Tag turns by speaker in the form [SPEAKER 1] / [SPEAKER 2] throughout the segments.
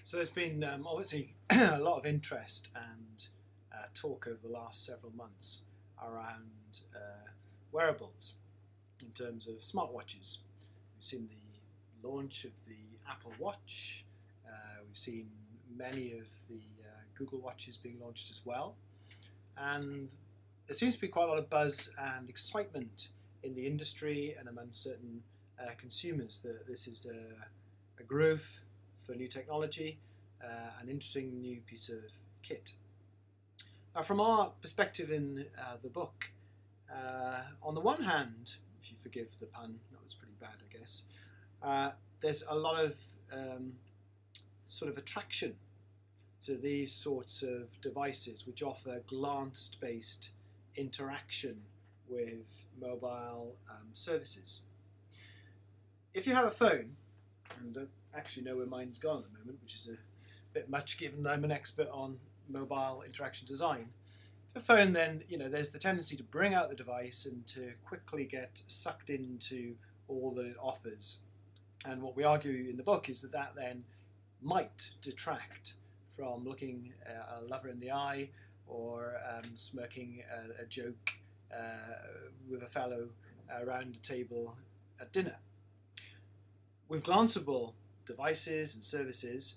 [SPEAKER 1] So there's been obviously a lot of interest and talk over the last several months around wearables in terms of smartwatches. We've seen the launch of the Apple Watch. We've seen many of the Google Watches being launched as well. And there seems to be quite a lot of buzz and excitement in the industry and among certain consumers that this is a growth for new technology, an interesting new piece of kit. Now, from our perspective in the book, on the one hand, if you forgive the pun, that was pretty bad, I guess, there's a lot of sort of attraction to these sorts of devices which offer glance-based interaction with mobile services. If you have a phone, and don't actually know where mine's gone at the moment, which is a bit much given that I'm an expert on mobile interaction design. If a phone, then there's the tendency to bring out the device and to quickly get sucked into all that it offers. And what we argue in the book is that then might detract from looking a lover in the eye or smirking a joke with a fellow around a table at dinner. With glanceable devices and services,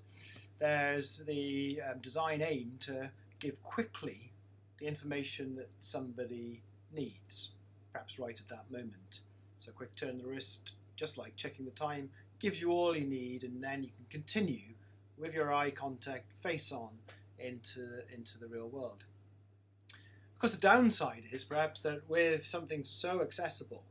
[SPEAKER 1] there's the design aim to give quickly the information that somebody needs, perhaps right at that moment. So a quick turn of the wrist, just like checking the time, gives you all you need, and then you can continue with your eye contact face on into the real world. Of course, the downside is perhaps that with something so accessible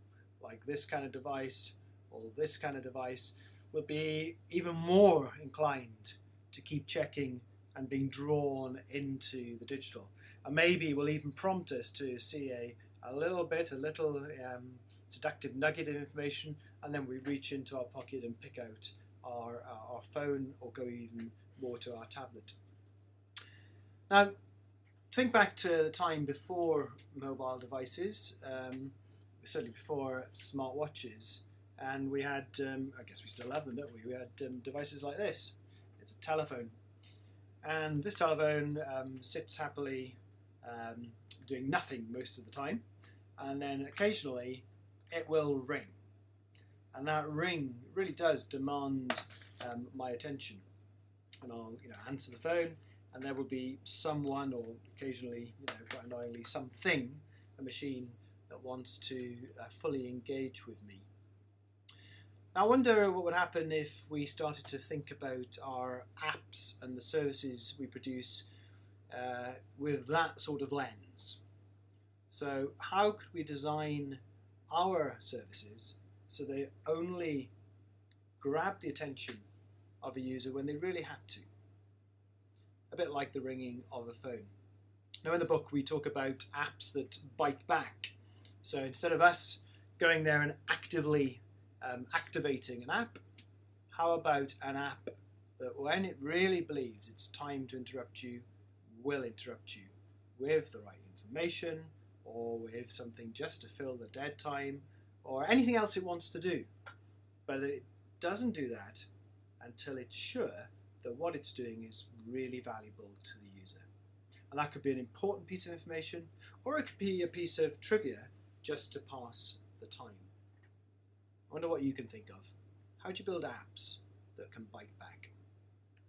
[SPEAKER 1] like this kind of device or this kind of device, will be even more inclined to keep checking and being drawn into the digital, and maybe will even prompt us to see a little seductive nugget of information, and then we reach into our pocket and pick out our phone or go even more to our tablet. Now, think back to the time before mobile devices, certainly before smartwatches, and we had, I guess we still have them, don't we? We had devices like this. It's a telephone. And this telephone sits happily doing nothing most of the time. And then occasionally it will ring. And that ring really does demand my attention. And I'll answer the phone, and there will be someone, or occasionally, quite annoyingly, something, a machine that wants to fully engage with me. Now, I wonder what would happen if we started to think about our apps and the services we produce with that sort of lens. So how could we design our services so they only grab the attention of a user when they really had to? A bit like the ringing of a phone. Now, in the book, we talk about apps that bite back. So instead of us going there and actively activating an app, how about an app that when it really believes it's time to interrupt you, will interrupt you with the right information or with something just to fill the dead time or anything else it wants to do. But it doesn't do that until it's sure that what it's doing is really valuable to the user. And that could be an important piece of information, or it could be a piece of trivia just to pass the time. I wonder what you can think of. How do you build apps that can bite back?